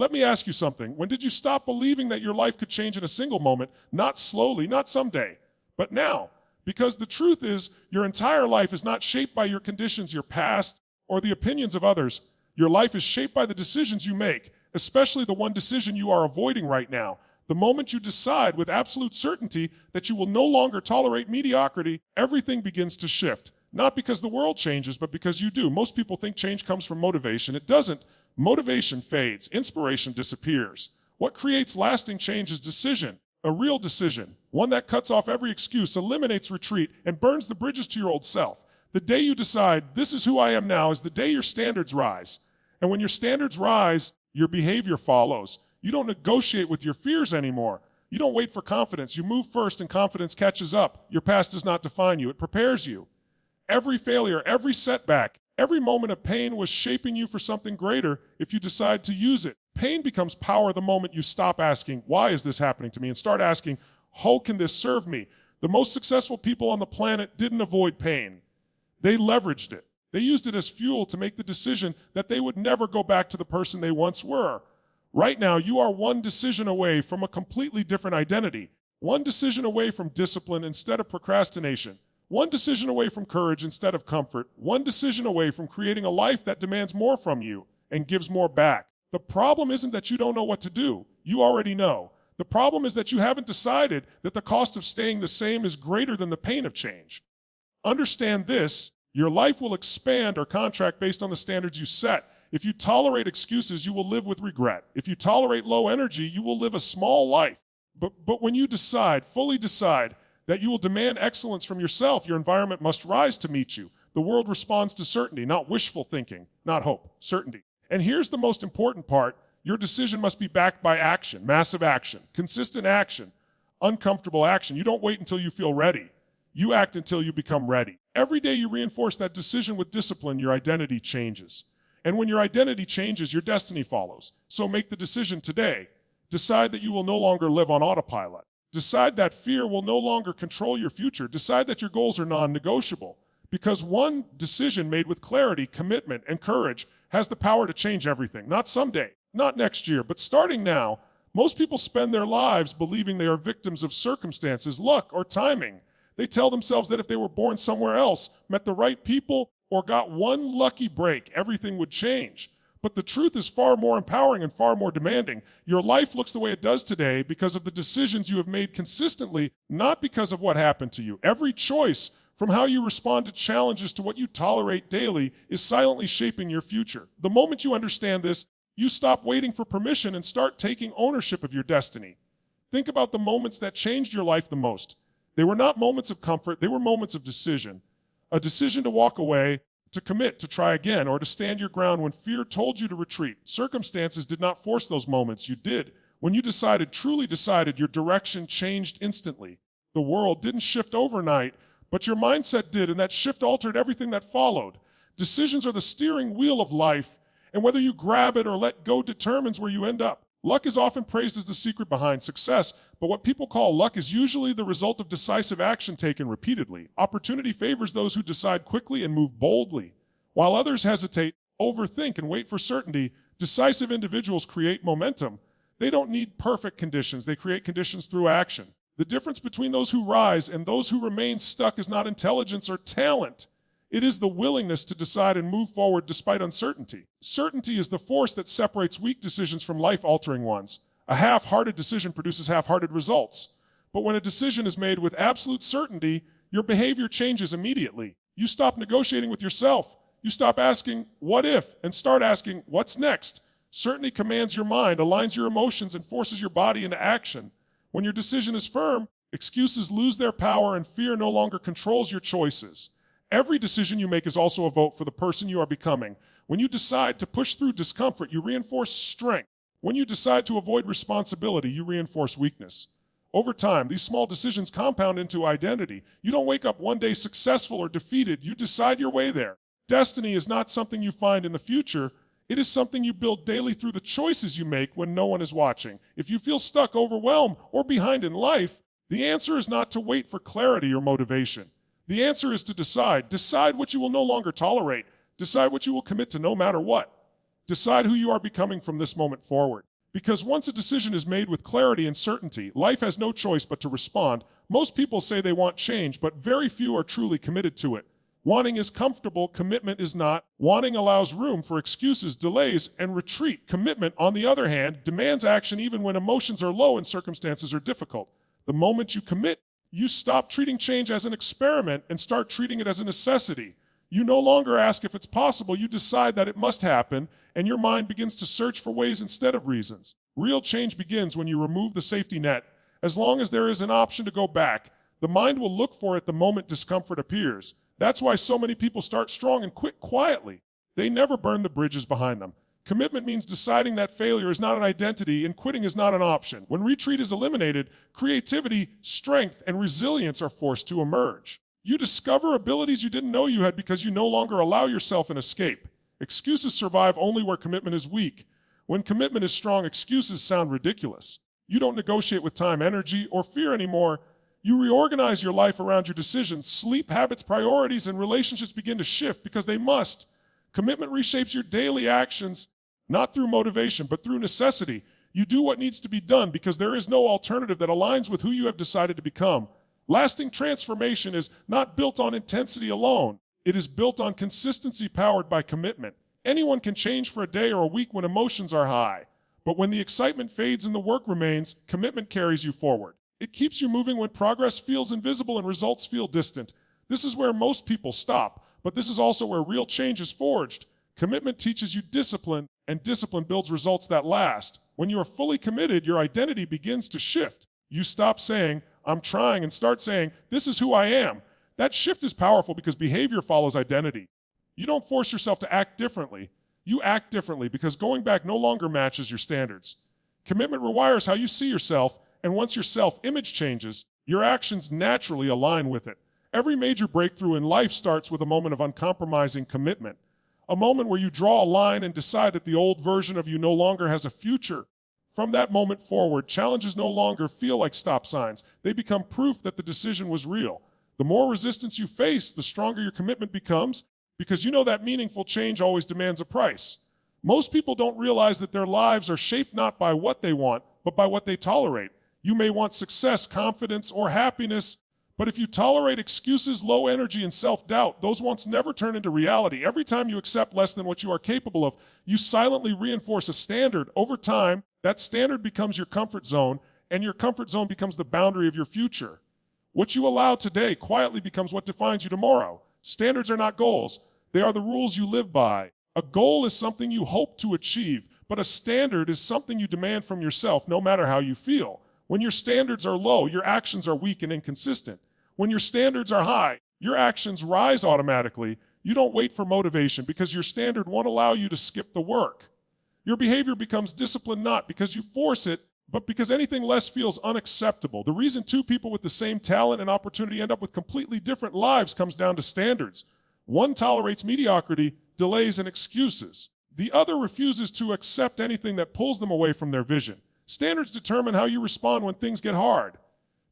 Let me ask you something. When did you stop believing that your life could change in a single moment, not slowly, not someday, but now? Because the truth is, your entire life is not shaped by your conditions, your past, or the opinions of others. Your life is shaped by the decisions you make, especially the one decision you are avoiding right now. The moment you decide with absolute certainty that you will no longer tolerate mediocrity, everything begins to shift. Not because the world changes, but because you do. Most people think change comes from motivation. It doesn't. Motivation fades. Inspiration disappears. What creates lasting change is decision. A real decision. One that cuts off every excuse, eliminates retreat, and burns the bridges to your old self. The day you decide, this is who I am now, is the day your standards rise. And when your standards rise, your behavior follows. You don't negotiate with your fears anymore. You don't wait for confidence. You move first and confidence catches up. Your past does not define you. It prepares you. Every failure, every setback, every moment of pain was shaping you for something greater if you decide to use it. Pain becomes power the moment you stop asking, why is this happening to me? And start asking, how can this serve me? The most successful people on the planet didn't avoid pain. They leveraged it. They used it as fuel to make the decision that they would never go back to the person they once were. Right now, you are one decision away from a completely different identity. One decision away from discipline instead of procrastination. One decision away from courage instead of comfort. One decision away from creating a life that demands more from you and gives more back. The problem isn't that you don't know what to do. You already know. The problem is that you haven't decided that the cost of staying the same is greater than the pain of change. Understand this, your life will expand or contract based on the standards you set. If you tolerate excuses, you will live with regret. If you tolerate low energy, you will live a small life. But when you decide, fully decide, that you will demand excellence from yourself, your environment must rise to meet you. The world responds to certainty, not wishful thinking, not hope, certainty. And here's the most important part. Your decision must be backed by action, massive action, consistent action, uncomfortable action. You don't wait until you feel ready. You act until you become ready. Every day you reinforce that decision with discipline, your identity changes. And when your identity changes, your destiny follows. So make the decision today. Decide that you will no longer live on autopilot. Decide that fear will no longer control your future. Decide that your goals are non-negotiable. Because one decision made with clarity, commitment, and courage has the power to change everything. Not someday, not next year, but starting now. Most people spend their lives believing they are victims of circumstances, luck, or timing. They tell themselves that if they were born somewhere else, met the right people, or got one lucky break, everything would change. But the truth is far more empowering and far more demanding. Your life looks the way it does today because of the decisions you have made consistently, not because of what happened to you. Every choice, from how you respond to challenges to what you tolerate daily, is silently shaping your future. The moment you understand this, you stop waiting for permission and start taking ownership of your destiny. Think about the moments that changed your life the most. They were not moments of comfort, they were moments of decision. A decision to walk away, to commit, to try again, or to stand your ground when fear told you to retreat. Circumstances did not force those moments, you did. When you decided, truly decided, your direction changed instantly. The world didn't shift overnight, but your mindset did, and that shift altered everything that followed. Decisions are the steering wheel of life, and whether you grab it or let go determines where you end up. Luck is often praised as the secret behind success, but what people call luck is usually the result of decisive action taken repeatedly. Opportunity favors those who decide quickly and move boldly. While others hesitate, overthink, and wait for certainty, decisive individuals create momentum. They don't need perfect conditions, they create conditions through action. The difference between those who rise and those who remain stuck is not intelligence or talent. It is the willingness to decide and move forward despite uncertainty. Certainty is the force that separates weak decisions from life-altering ones. A half-hearted decision produces half-hearted results. But when a decision is made with absolute certainty, your behavior changes immediately. You stop negotiating with yourself. You stop asking, what if, and start asking, what's next? Certainty commands your mind, aligns your emotions, and forces your body into action. When your decision is firm, excuses lose their power and fear no longer controls your choices. Every decision you make is also a vote for the person you are becoming. When you decide to push through discomfort, you reinforce strength. When you decide to avoid responsibility, you reinforce weakness. Over time, these small decisions compound into identity. You don't wake up one day successful or defeated. You decide your way there. Destiny is not something you find in the future. It is something you build daily through the choices you make when no one is watching. If you feel stuck, overwhelmed, or behind in life, the answer is not to wait for clarity or motivation. The answer is to decide. Decide what you will no longer tolerate. Decide what you will commit to no matter what. Decide who you are becoming from this moment forward. Because once a decision is made with clarity and certainty, life has no choice but to respond. Most people say they want change, but very few are truly committed to it. Wanting is comfortable, commitment is not. Wanting allows room for excuses, delays, and retreat. Commitment, on the other hand, demands action even when emotions are low and circumstances are difficult. The moment you commit, you stop treating change as an experiment and start treating it as a necessity. You no longer ask if it's possible, you decide that it must happen, and your mind begins to search for ways instead of reasons. Real change begins when you remove the safety net. As long as there is an option to go back, the mind will look for it the moment discomfort appears. That's why so many people start strong and quit quietly. They never burn the bridges behind them. Commitment means deciding that failure is not an identity and quitting is not an option. When retreat is eliminated, creativity, strength, and resilience are forced to emerge. You discover abilities you didn't know you had because you no longer allow yourself an escape. Excuses survive only where commitment is weak. When commitment is strong, excuses sound ridiculous. You don't negotiate with time, energy, or fear anymore. You reorganize your life around your decisions. Sleep habits, priorities, and relationships begin to shift because they must. Commitment reshapes your daily actions, not through motivation, but through necessity. You do what needs to be done because there is no alternative that aligns with who you have decided to become. Lasting transformation is not built on intensity alone. It is built on consistency powered by commitment. Anyone can change for a day or a week when emotions are high. But when the excitement fades and the work remains, commitment carries you forward. It keeps you moving when progress feels invisible and results feel distant. This is where most people stop, but this is also where real change is forged. Commitment teaches you discipline, and discipline builds results that last. When you are fully committed, your identity begins to shift. You stop saying, "I'm trying," and start saying, "This is who I am." That shift is powerful because behavior follows identity. You don't force yourself to act differently. You act differently because going back no longer matches your standards. Commitment rewires how you see yourself, and once your self-image changes, your actions naturally align with it. Every major breakthrough in life starts with a moment of uncompromising commitment. A moment where you draw a line and decide that the old version of you no longer has a future. From that moment forward, challenges no longer feel like stop signs. They become proof that the decision was real. The more resistance you face, the stronger your commitment becomes, because you know that meaningful change always demands a price. Most people don't realize that their lives are shaped not by what they want, but by what they tolerate. You may want success, confidence, or happiness, but if you tolerate excuses, low energy, and self-doubt, those wants never turn into reality. Every time you accept less than what you are capable of, you silently reinforce a standard. Over time, that standard becomes your comfort zone, and your comfort zone becomes the boundary of your future. What you allow today quietly becomes what defines you tomorrow. Standards are not goals. They are the rules you live by. A goal is something you hope to achieve, but a standard is something you demand from yourself no matter how you feel. When your standards are low, your actions are weak and inconsistent. When your standards are high, your actions rise automatically. You don't wait for motivation because your standard won't allow you to skip the work. Your behavior becomes discipline not because you force it, but because anything less feels unacceptable. The reason two people with the same talent and opportunity end up with completely different lives comes down to standards. One tolerates mediocrity, delays, and excuses. The other refuses to accept anything that pulls them away from their vision. Standards determine how you respond when things get hard.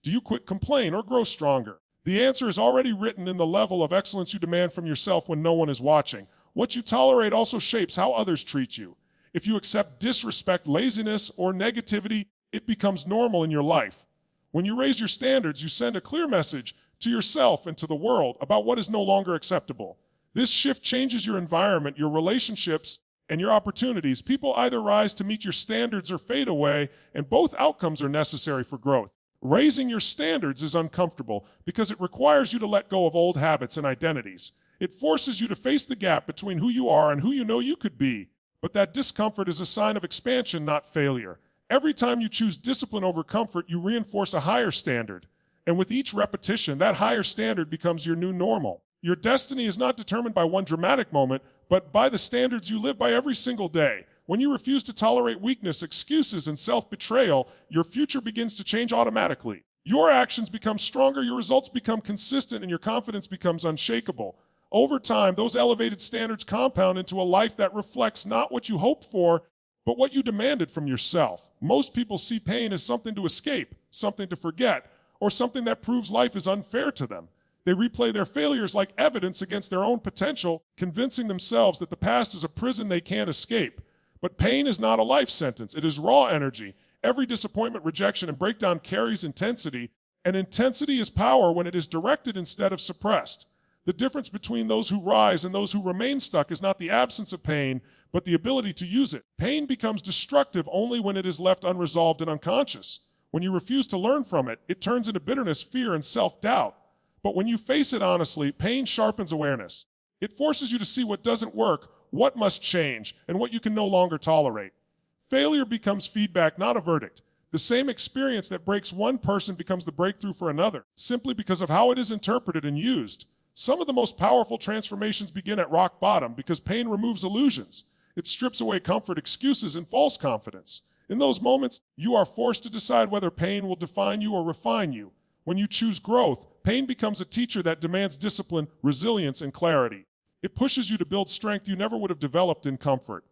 Do you quit, complain, or grow stronger? The answer is already written in the level of excellence you demand from yourself when no one is watching. What you tolerate also shapes how others treat you. If you accept disrespect, laziness, or negativity, it becomes normal in your life. When you raise your standards, you send a clear message to yourself and to the world about what is no longer acceptable. This shift changes your environment, your relationships, and your opportunities. People either rise to meet your standards or fade away, and both outcomes are necessary for growth. Raising your standards is uncomfortable because it requires you to let go of old habits and identities. It forces you to face the gap between who you are and who you know you could be. But that discomfort is a sign of expansion, not failure. Every time you choose discipline over comfort, you reinforce a higher standard. And with each repetition, that higher standard becomes your new normal. Your destiny is not determined by one dramatic moment, but by the standards you live by every single day. When you refuse to tolerate weakness, excuses, and self-betrayal, your future begins to change automatically. Your actions become stronger, your results become consistent, and your confidence becomes unshakable. Over time, those elevated standards compound into a life that reflects not what you hoped for, but what you demanded from yourself. Most people see pain as something to escape, something to forget, or something that proves life is unfair to them. They replay their failures like evidence against their own potential, convincing themselves that the past is a prison they can't escape. But pain is not a life sentence. It is raw energy. Every disappointment, rejection, and breakdown carries intensity, and intensity is power when it is directed instead of suppressed. The difference between those who rise and those who remain stuck is not the absence of pain, but the ability to use it. Pain becomes destructive only when it is left unresolved and unconscious. When you refuse to learn from it, it turns into bitterness, fear, and self-doubt. But when you face it honestly, pain sharpens awareness. It forces you to see what doesn't work, what must change, and what you can no longer tolerate. Failure becomes feedback, not a verdict. The same experience that breaks one person becomes the breakthrough for another, simply because of how it is interpreted and used. Some of the most powerful transformations begin at rock bottom because pain removes illusions. It strips away comfort, excuses, and false confidence. In those moments, you are forced to decide whether pain will define you or refine you. When you choose growth, pain becomes a teacher that demands discipline, resilience, and clarity. It pushes you to build strength you never would have developed in comfort.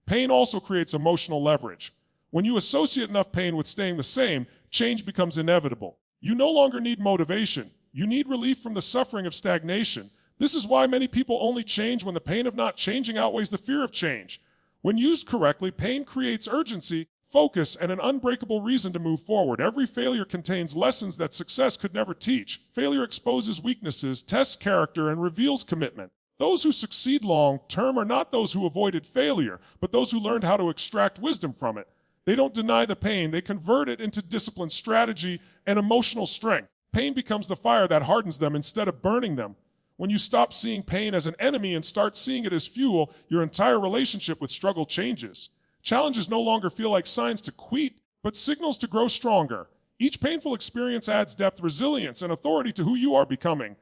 Pain also creates emotional leverage. When you associate enough pain with staying the same, change becomes inevitable. You no longer need motivation. You need relief from the suffering of stagnation. This is why many people only change when the pain of not changing outweighs the fear of change. When used correctly, pain creates urgency, focus, and an unbreakable reason to move forward. Every failure contains lessons that success could never teach. Failure exposes weaknesses, tests character, and reveals commitment. Those who succeed long-term are not those who avoided failure, but those who learned how to extract wisdom from it. They don't deny the pain, they convert it into discipline, strategy, and emotional strength. Pain becomes the fire that hardens them instead of burning them. When you stop seeing pain as an enemy and start seeing it as fuel, your entire relationship with struggle changes. Challenges no longer feel like signs to quit, but signals to grow stronger. Each painful experience adds depth, resilience, and authority to who you are becoming.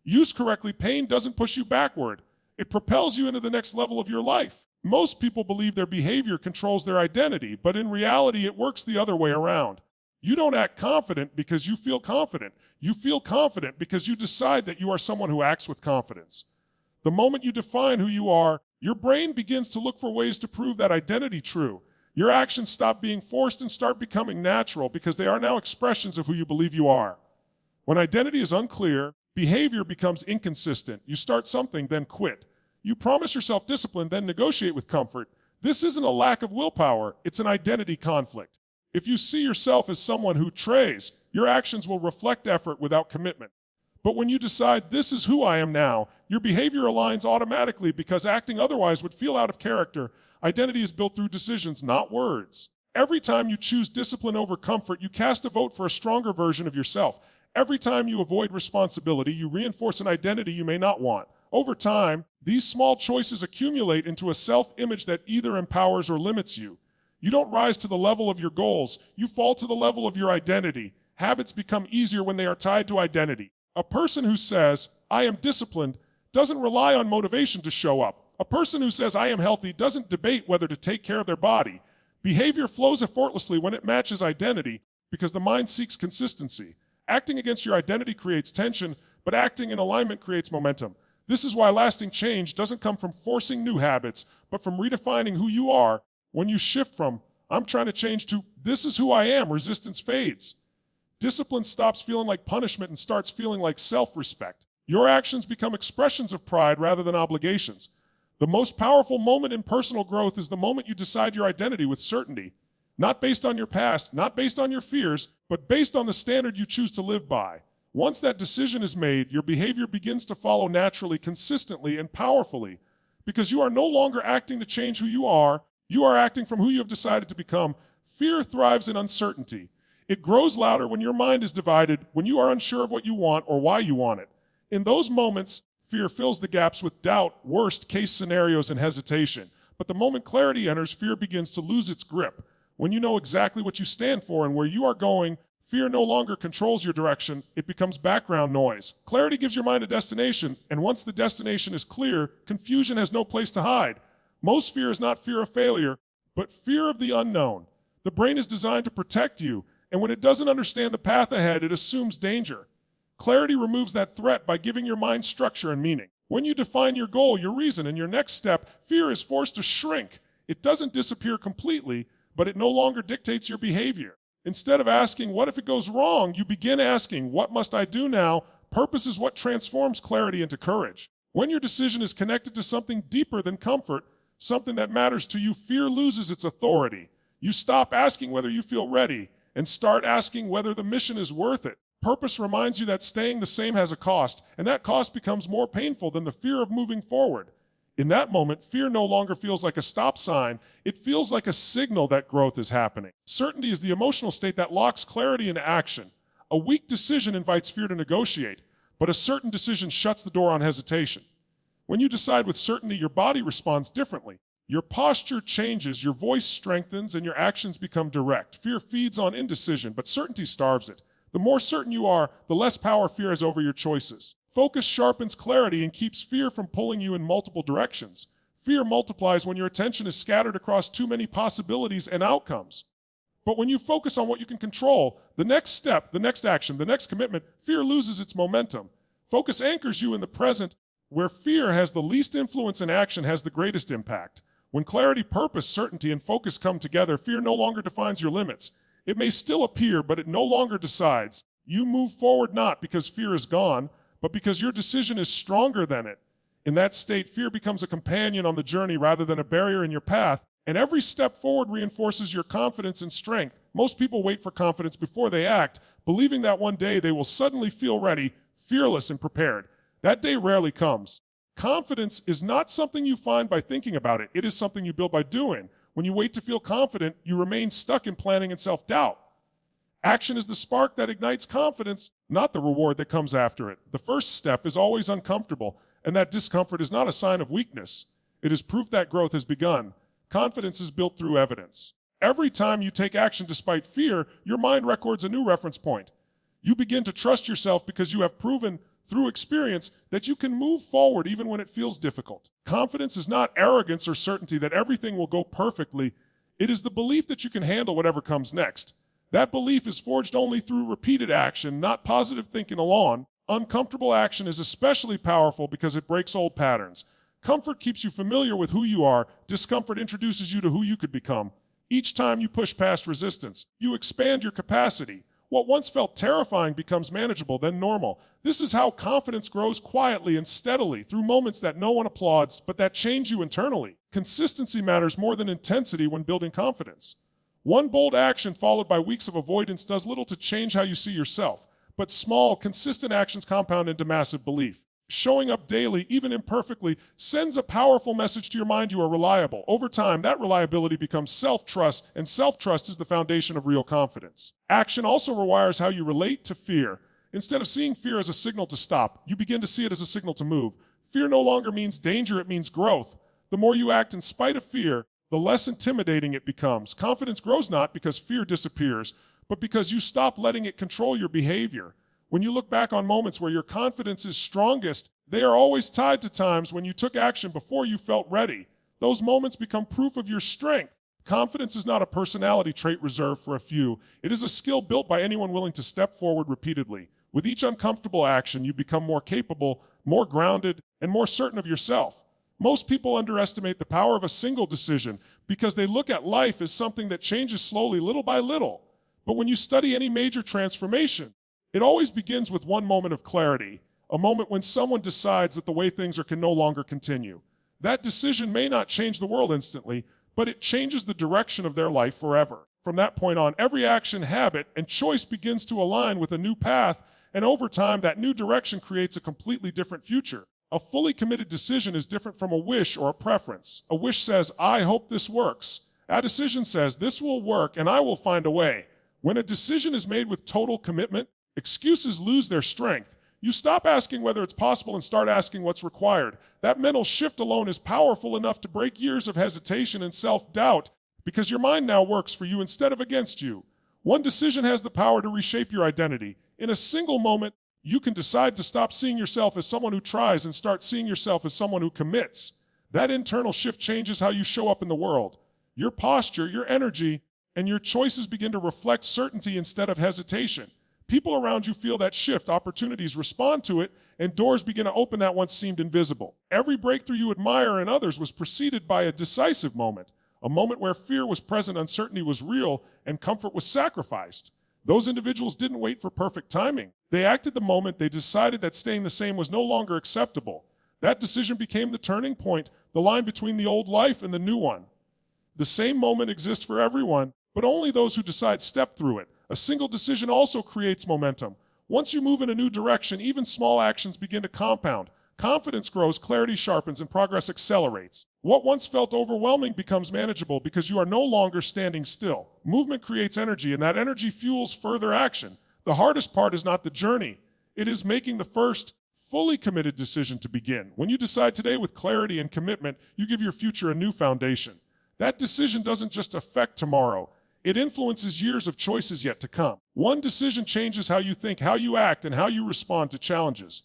Used correctly, pain doesn't push you backward. It propels you into the next level of your life. Most people believe their behavior controls their identity, but in reality, it works the other way around. You don't act confident because you feel confident. You feel confident because you decide that you are someone who acts with confidence. The moment you define who you are, your brain begins to look for ways to prove that identity true. Your actions stop being forced and start becoming natural because they are now expressions of who you believe you are. When identity is unclear, behavior becomes inconsistent. You start something, then quit. You promise yourself discipline, then negotiate with comfort. This isn't a lack of willpower, it's an identity conflict. If you see yourself as someone who trays, your actions will reflect effort without commitment. But when you decide this is who I am now, your behavior aligns automatically because acting otherwise would feel out of character. Identity is built through decisions, not words. Every time you choose discipline over comfort, you cast a vote for a stronger version of yourself. Every time you avoid responsibility, you reinforce an identity you may not want. Over time, these small choices accumulate into a self-image that either empowers or limits you. You don't rise to the level of your goals, you fall to the level of your identity. Habits become easier when they are tied to identity. A person who says, I am disciplined, doesn't rely on motivation to show up. A person who says, I am healthy, doesn't debate whether to take care of their body. Behavior flows effortlessly when it matches identity because the mind seeks consistency. Acting against your identity creates tension, but acting in alignment creates momentum. This is why lasting change doesn't come from forcing new habits, but from redefining who you are. When you shift from, I'm trying to change to, this is who I am, resistance fades. Discipline stops feeling like punishment and starts feeling like self-respect. Your actions become expressions of pride rather than obligations. The most powerful moment in personal growth is the moment you decide your identity with certainty. Not based on your past, not based on your fears, but based on the standard you choose to live by. Once that decision is made, your behavior begins to follow naturally, consistently, and powerfully. Because you are no longer acting to change who you are acting from who you have decided to become. Fear thrives in uncertainty. It grows louder when your mind is divided, when you are unsure of what you want or why you want it. In those moments, fear fills the gaps with doubt, worst-case scenarios, and hesitation. But the moment clarity enters, fear begins to lose its grip. When you know exactly what you stand for and where you are going, fear no longer controls your direction, it becomes background noise. Clarity gives your mind a destination, and once the destination is clear, confusion has no place to hide. Most fear is not fear of failure, but fear of the unknown. The brain is designed to protect you, and when it doesn't understand the path ahead, it assumes danger. Clarity removes that threat by giving your mind structure and meaning. When you define your goal, your reason, and your next step, fear is forced to shrink. It doesn't disappear completely, but it no longer dictates your behavior. Instead of asking, what if it goes wrong, you begin asking, what must I do now? Purpose is what transforms clarity into courage. When your decision is connected to something deeper than comfort, something that matters to you, fear loses its authority. You stop asking whether you feel ready and start asking whether the mission is worth it. Purpose reminds you that staying the same has a cost, and that cost becomes more painful than the fear of moving forward. In that moment, fear no longer feels like a stop sign. It feels like a signal that growth is happening. Certainty is the emotional state that locks clarity into action. A weak decision invites fear to negotiate, but a certain decision shuts the door on hesitation. When you decide with certainty, your body responds differently. Your posture changes, your voice strengthens, and your actions become direct. Fear feeds on indecision, but certainty starves it. The more certain you are, the less power fear has over your choices. Focus sharpens clarity and keeps fear from pulling you in multiple directions. Fear multiplies when your attention is scattered across too many possibilities and outcomes. But when you focus on what you can control, the next step, the next action, the next commitment, fear loses its momentum. Focus anchors you in the present, where fear has the least influence and action has the greatest impact. When clarity, purpose, certainty, and focus come together, fear no longer defines your limits. It may still appear, but it no longer decides. You move forward not because fear is gone, but because your decision is stronger than it. In that state, fear becomes a companion on the journey rather than a barrier in your path, and every step forward reinforces your confidence and strength. Most people wait for confidence before they act, believing that one day they will suddenly feel ready, fearless, and prepared. That day rarely comes. Confidence is not something you find by thinking about it. It is something you build by doing. When you wait to feel confident, you remain stuck in planning and self-doubt. Action is the spark that ignites confidence, not the reward that comes after it. The first step is always uncomfortable, and that discomfort is not a sign of weakness. It is proof that growth has begun. Confidence is built through evidence. Every time you take action despite fear, your mind records a new reference point. You begin to trust yourself because you have proven through experience that you can move forward even when it feels difficult. Confidence is not arrogance or certainty that everything will go perfectly. It is the belief that you can handle whatever comes next. That belief is forged only through repeated action, not positive thinking alone. Uncomfortable action is especially powerful because it breaks old patterns. Comfort keeps you familiar with who you are. Discomfort introduces you to who you could become. Each time you push past resistance, you expand your capacity. What once felt terrifying becomes manageable, then normal. This is how confidence grows quietly and steadily through moments that no one applauds, but that change you internally. Consistency matters more than intensity when building confidence. One bold action followed by weeks of avoidance does little to change how you see yourself, but small, consistent actions compound into massive belief. Showing up daily, even imperfectly, sends a powerful message to your mind you are reliable. Over time, that reliability becomes self-trust, and self-trust is the foundation of real confidence. Action also rewires how you relate to fear. Instead of seeing fear as a signal to stop, you begin to see it as a signal to move. Fear no longer means danger, it means growth. The more you act in spite of fear, the less intimidating it becomes. Confidence grows not because fear disappears, but because you stop letting it control your behavior. When you look back on moments where your confidence is strongest, they are always tied to times when you took action before you felt ready. Those moments become proof of your strength. Confidence is not a personality trait reserved for a few. It is a skill built by anyone willing to step forward repeatedly. With each uncomfortable action, you become more capable, more grounded, and more certain of yourself. Most people underestimate the power of a single decision because they look at life as something that changes slowly, little by little. But when you study any major transformation, it always begins with one moment of clarity, a moment when someone decides that the way things are can no longer continue. That decision may not change the world instantly, but it changes the direction of their life forever. From that point on, every action, habit, and choice begins to align with a new path, and over time, that new direction creates a completely different future. A fully committed decision is different from a wish or a preference. A wish says, I hope this works. A decision says, this will work and I will find a way. When a decision is made with total commitment, excuses lose their strength. You stop asking whether it's possible and start asking what's required. That mental shift alone is powerful enough to break years of hesitation and self-doubt because your mind now works for you instead of against you. One decision has the power to reshape your identity. In a single moment, you can decide to stop seeing yourself as someone who tries and start seeing yourself as someone who commits. That internal shift changes how you show up in the world. Your posture, your energy, and your choices begin to reflect certainty instead of hesitation. People around you feel that shift, opportunities respond to it, and doors begin to open that once seemed invisible. Every breakthrough you admire in others was preceded by a decisive moment, a moment where fear was present, uncertainty was real, and comfort was sacrificed. Those individuals didn't wait for perfect timing. They acted the moment they decided that staying the same was no longer acceptable. That decision became the turning point, the line between the old life and the new one. The same moment exists for everyone, but only those who decide step through it. A single decision also creates momentum. Once you move in a new direction, even small actions begin to compound. Confidence grows, clarity sharpens, and progress accelerates. What once felt overwhelming becomes manageable because you are no longer standing still. Movement creates energy, and that energy fuels further action. The hardest part is not the journey. It is making the first, fully committed decision to begin. When you decide today with clarity and commitment, you give your future a new foundation. That decision doesn't just affect tomorrow. It influences years of choices yet to come. One decision changes how you think, how you act, and how you respond to challenges.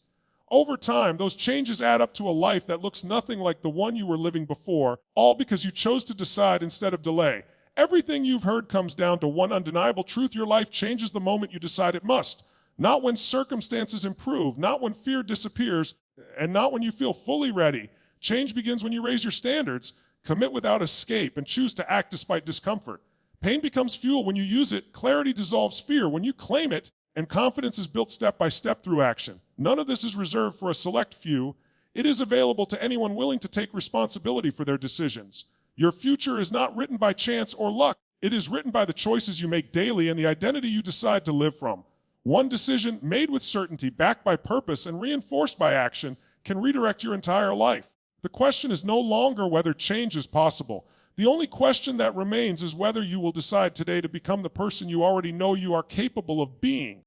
Over time, those changes add up to a life that looks nothing like the one you were living before, all because you chose to decide instead of delay. Everything you've heard comes down to one undeniable truth: your life changes the moment you decide it must. Not when circumstances improve, not when fear disappears, and not when you feel fully ready. Change begins when you raise your standards, commit without escape, and choose to act despite discomfort. Pain becomes fuel when you use it, clarity dissolves fear when you claim it, and confidence is built step by step through action. None of this is reserved for a select few. It is available to anyone willing to take responsibility for their decisions. Your future is not written by chance or luck. It is written by the choices you make daily and the identity you decide to live from. One decision made with certainty, backed by purpose, and reinforced by action can redirect your entire life. The question is no longer whether change is possible. The only question that remains is whether you will decide today to become the person you already know you are capable of being.